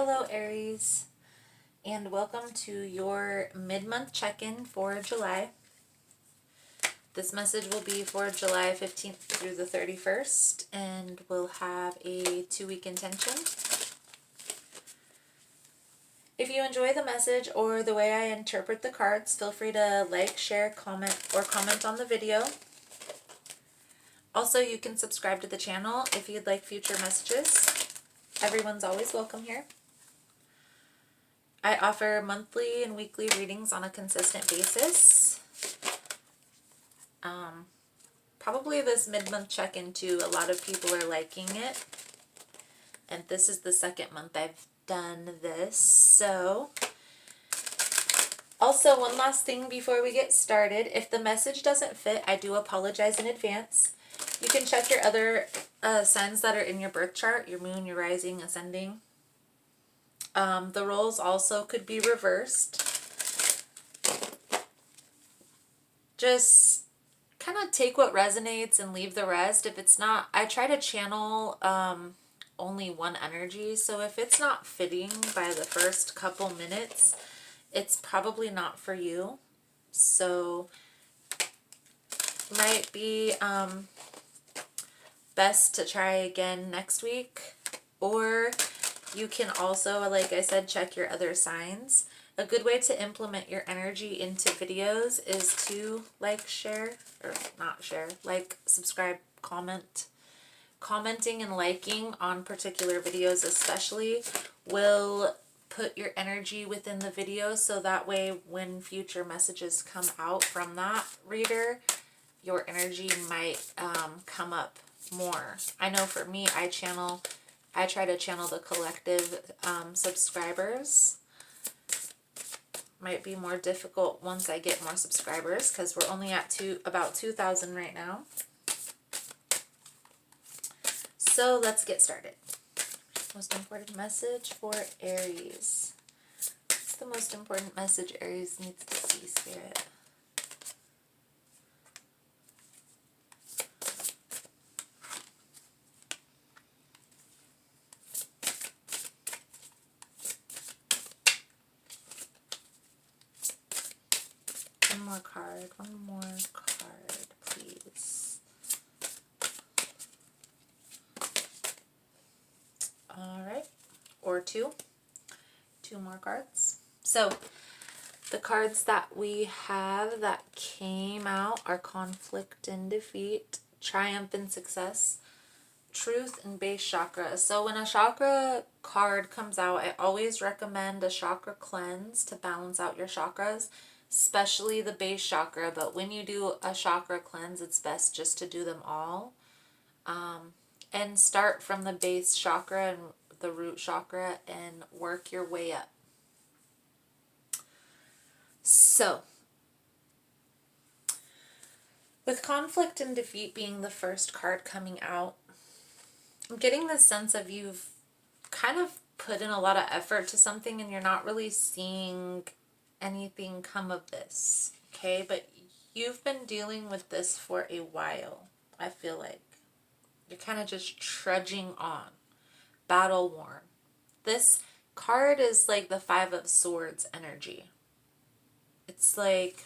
Hello, Aries, and welcome to your mid-month check-in for July. This message will be for July 15th through the 31st, and we'll have a 2-week intention. If you enjoy the message or the way I interpret the cards, feel free to like, share, comment, or comment on the video. Also, you can subscribe to the channel if you'd like future messages. Everyone's always welcome here. I offer monthly and weekly readings on a consistent basis. Probably this mid-month check-in too, a lot of people are liking it. And this is the second month I've done this. So, also one last thing before we get started. If the message doesn't fit, I do apologize in advance. You can check your other signs that are in your birth chart, your moon, your rising, ascending. The roles also could be reversed. Just kind of take what resonates and leave the rest. If it's not, I try to channel only one energy. So if it's not fitting by the first couple minutes, it's probably not for you. So might be best to try again next week. Or you can also, like I said, check your other signs. A good way to implement your energy into videos is to like, share, or not share, like, subscribe, comment. Commenting and liking on particular videos especially will put your energy within the video, so that way when future messages come out from that reader, your energy might come up more. I know for me, I try to channel the collective subscribers. Might be more difficult once I get more subscribers because we're only at about 2,000 right now. So let's get started. Most important message for Aries. What's the most important message Aries needs to see, Spirit? One more card, please. All right, or two more cards. So the cards that we have that came out are conflict and defeat, triumph and success, truth and base chakra. So when a chakra card comes out, I always recommend a chakra cleanse to balance out your chakras, especially the base chakra. But when you do a chakra cleanse, it's best just to do them all. And start from the base chakra and the root chakra and work your way up. So, with conflict and defeat being the first card coming out, I'm getting this sense of you've kind of put in a lot of effort to something and you're not really seeing anything come of this, okay? But you've been dealing with this for a while, I feel like. You're kind of just trudging on, battle worn. This card is like the Five of Swords energy. It's like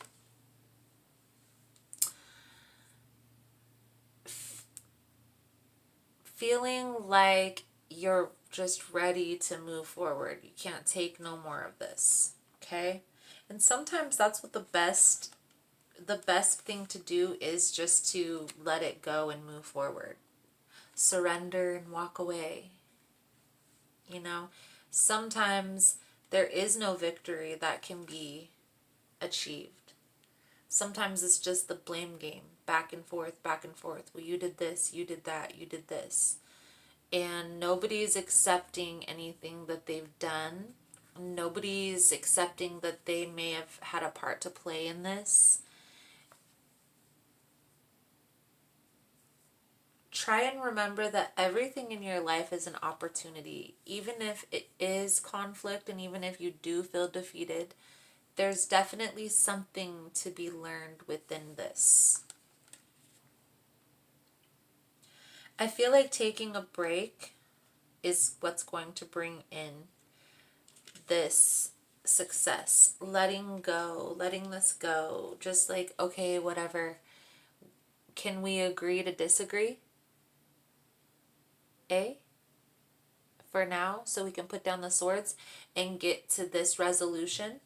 feeling like you're just ready to move forward. You can't take no more of this, okay? And sometimes that's what the best thing to do is just to let it go and move forward. Surrender and walk away. You know, sometimes there is no victory that can be achieved. Sometimes it's just the blame game, back and forth, back and forth. Well, you did this, you did that, you did this. And nobody's accepting anything that they've done. Nobody's accepting that they may have had a part to play in this. Try and remember that everything in your life is an opportunity. Even if it is conflict and even if you do feel defeated, there's definitely something to be learned within this. I feel like taking a break is what's going to bring in this success, letting go, letting this go, just like, okay, whatever. Can we agree to disagree? A? For now, so we can put down the swords and get to this resolution.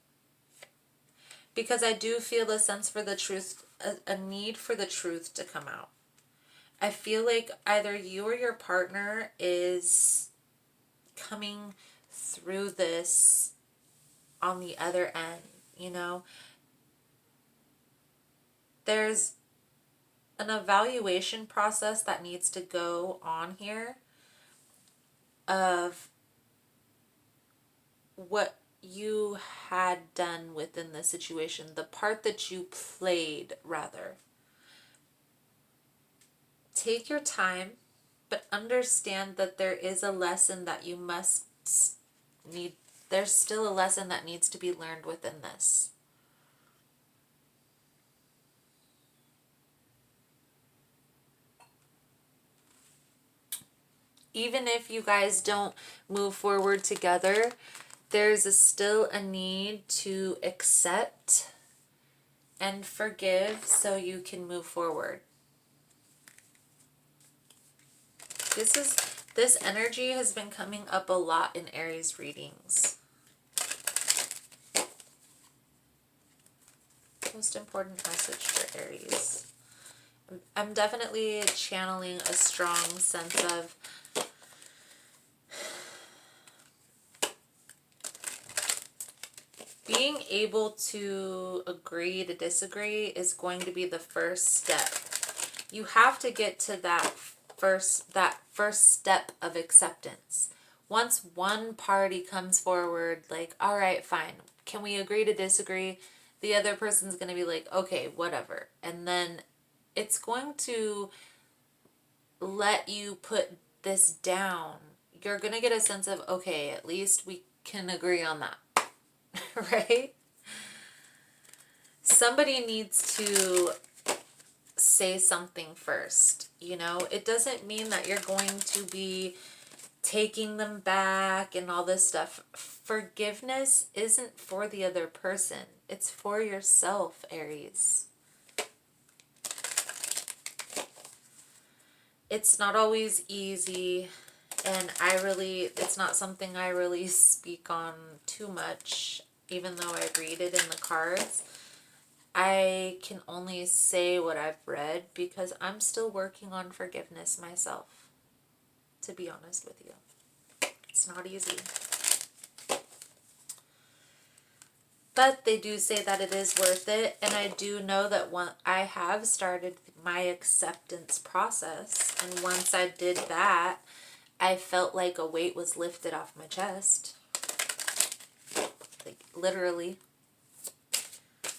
Because I do feel a sense for the truth, a need for the truth to come out. I feel like either you or your partner is coming through this on the other end, you know? There's an evaluation process that needs to go on here of what you had done within the situation, the part that you played, rather. Take your time, but understand that there is a lesson that you must need. There's still a lesson that needs to be learned within this. Even if you guys don't move forward together, there's still a need to accept and forgive so you can move forward. This energy has been coming up a lot in Aries readings. Most important message for Aries. I'm definitely channeling a strong sense of being able to agree to disagree is going to be the first step. You have to get to that first step of acceptance. Once one party comes forward like, all right, fine, can we agree to disagree? The other person's going to be like, okay, whatever. And then it's going to let you put this down. You're going to get a sense of, okay, at least we can agree on that. Right? Somebody needs to say something first, you know? It doesn't mean that you're going to be taking them back and all this stuff. Forgiveness isn't for the other person. It's for yourself, Aries. It's not always easy, and it's not something I really speak on too much, even though I read it in the cards. I can only say what I've read because I'm still working on forgiveness myself, to be honest with you. It's not easy. But they do say that it is worth it, and I do know that I have started my acceptance process, and once I did that, I felt like a weight was lifted off my chest. Like, literally.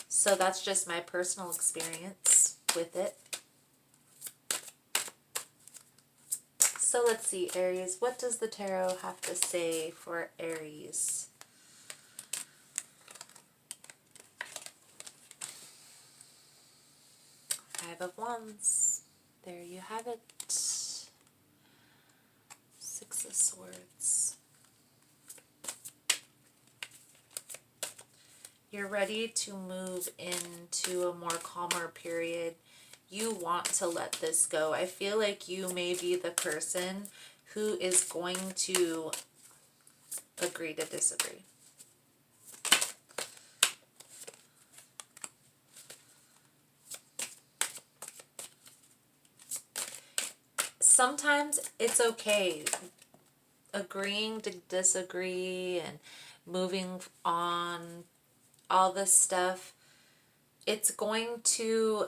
So that's just my personal experience with it. So let's see, Aries. What does the tarot have to say for Aries? Five of Wands. There you have it. Six of Swords. You're ready to move into a more calmer period. You want to let this go. I feel like you may be the person who is going to agree to disagree. Sometimes it's okay agreeing to disagree and moving on, all this stuff. It's going to,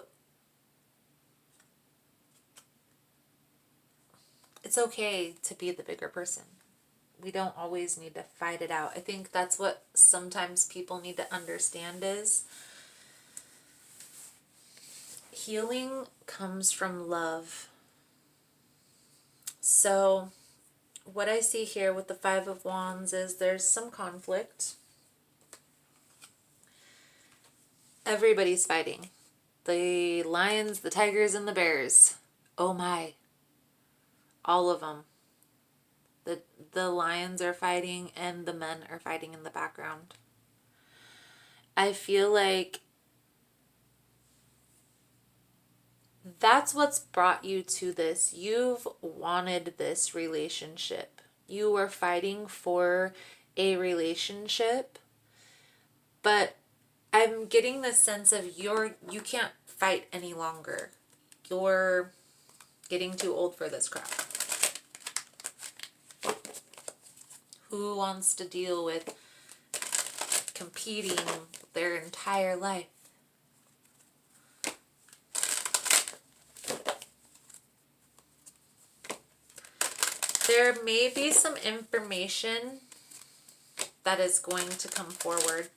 it's okay to be the bigger person. We don't always need to fight it out. I think that's what sometimes people need to understand is healing comes from love. So what I see here with the Five of Wands is there's some conflict. Everybody's fighting. The lions, the tigers, and the bears. Oh my. All of them. the lions are fighting and the men are fighting in the background. I feel like that's what's brought you to this. You've wanted this relationship. You were fighting for a relationship, but I'm getting the sense of you can't fight any longer. You're getting too old for this crap. Who wants to deal with competing their entire life? There may be some information that is going to come forward.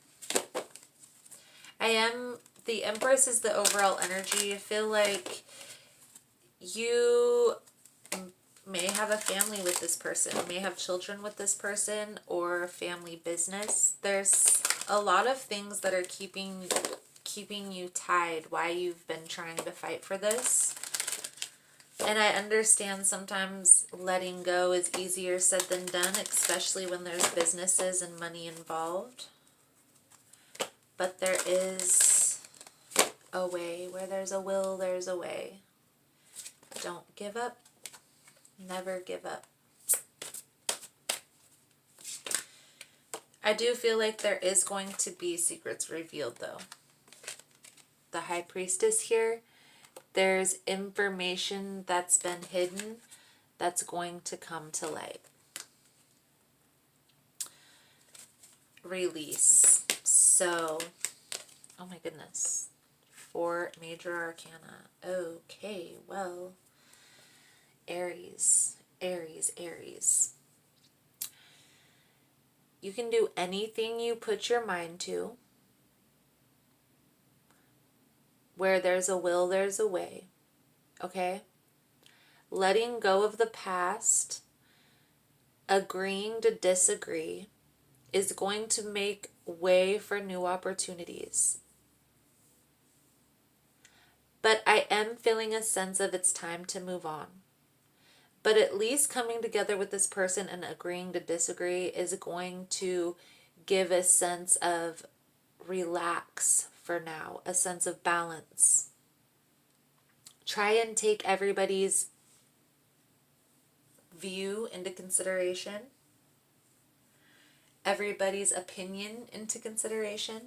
The Empress is the overall energy. I feel like you may have a family with this person, may have children with this person, or family business. There's a lot of things that are keeping you tied, why you've been trying to fight for this. And I understand sometimes letting go is easier said than done, especially when there's businesses and money involved. But there is a way. Where there's a will, there's a way. Don't give up. Never give up. I do feel like there is going to be secrets revealed, though. The High Priestess here, there's information that's been hidden that's going to come to light. Release. So, oh my goodness. 4 major arcana. Okay, well, Aries, Aries, Aries. You can do anything you put your mind to. Where there's a will, there's a way. Okay? Letting go of the past, agreeing to disagree, is going to make way for new opportunities. But I am feeling a sense of it's time to move on. But at least coming together with this person and agreeing to disagree is going to give a sense of relax for now, a sense of balance. Try and take everybody's view into consideration, everybody's opinion into consideration.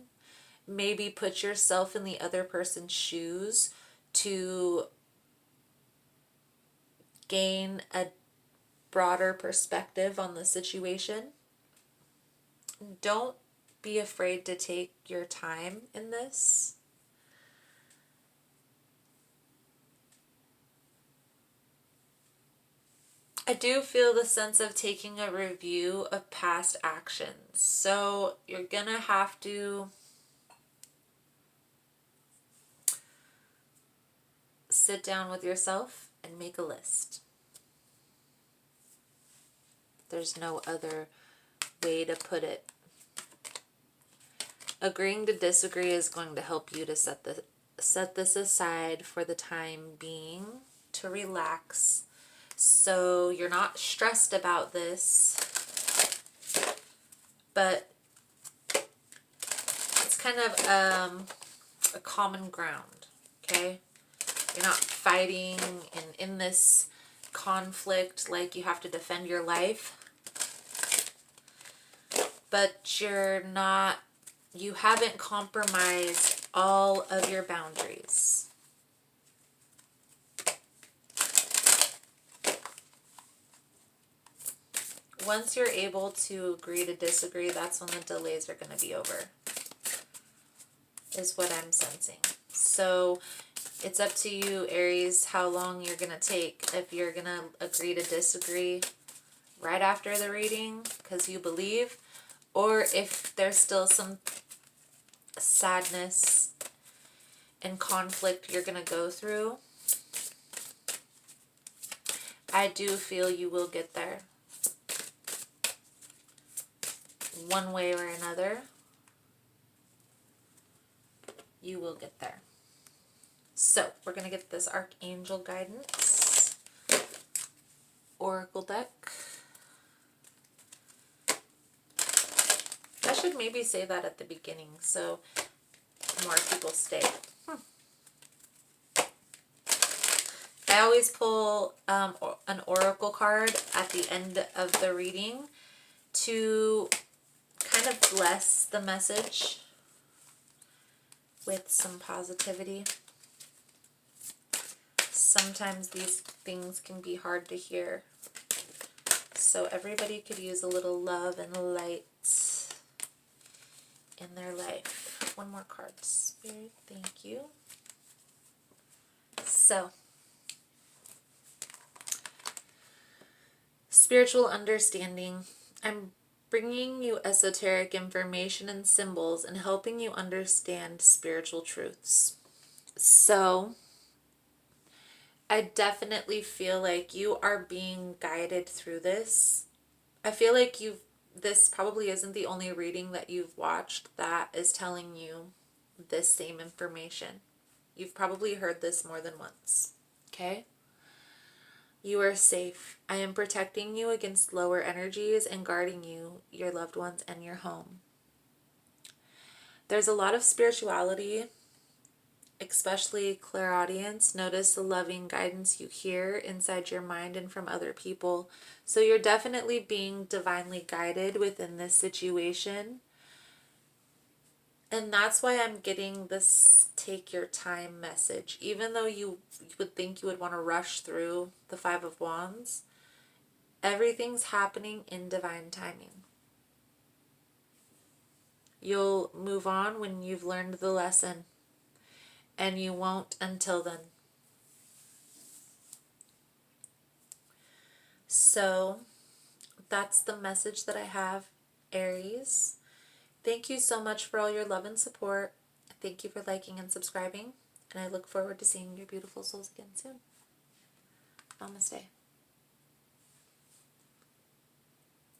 Maybe put yourself in the other person's shoes to gain a broader perspective on the situation. Don't be afraid to take your time in this. I do feel the sense of taking a review of past actions. So you're gonna have to sit down with yourself and make a list. There's no other way to put it. Agreeing to disagree is going to help you to set this aside for the time being, to relax, so you're not stressed about this, but it's kind of a common ground, okay? You're not fighting in this conflict like you have to defend your life, but you haven't compromised all of your boundaries. Once you're able to agree to disagree, that's when the delays are going to be over, is what I'm sensing. So it's up to you, Aries, how long you're going to take. If you're going to agree to disagree right after the reading because you believe, or if there's still some sadness and conflict you're going to go through. I do feel you will get there. One way or another, you will get there. So, we're going to get this Archangel Guidance Oracle deck. should maybe say that at the beginning so more people stay. I always pull an oracle card at the end of the reading to kind of bless the message with some positivity. Sometimes these things can be hard to hear. So everybody could use a little love and light in their life. One more card, Spirit. Thank you. So, spiritual understanding. I'm bringing you esoteric information and symbols and helping you understand spiritual truths. So, I definitely feel like you are being guided through this. I feel like this probably isn't the only reading that you've watched that is telling you this same information. You've probably heard this more than once. Okay? You are safe. I am protecting you against lower energies and guarding you, your loved ones, and your home. There's a lot of spirituality, especially clairaudience. Notice the loving guidance you hear inside your mind and from other people. So you're definitely being divinely guided within this situation. And that's why I'm getting this take your time message. Even though you would think you would want to rush through the Five of Wands, everything's happening in divine timing. You'll move on when you've learned the lesson, and you won't until then. So that's the message that I have, Aries. Thank you so much for all your love and support. Thank you for liking and subscribing, and I look forward to seeing your beautiful souls again soon. Namaste.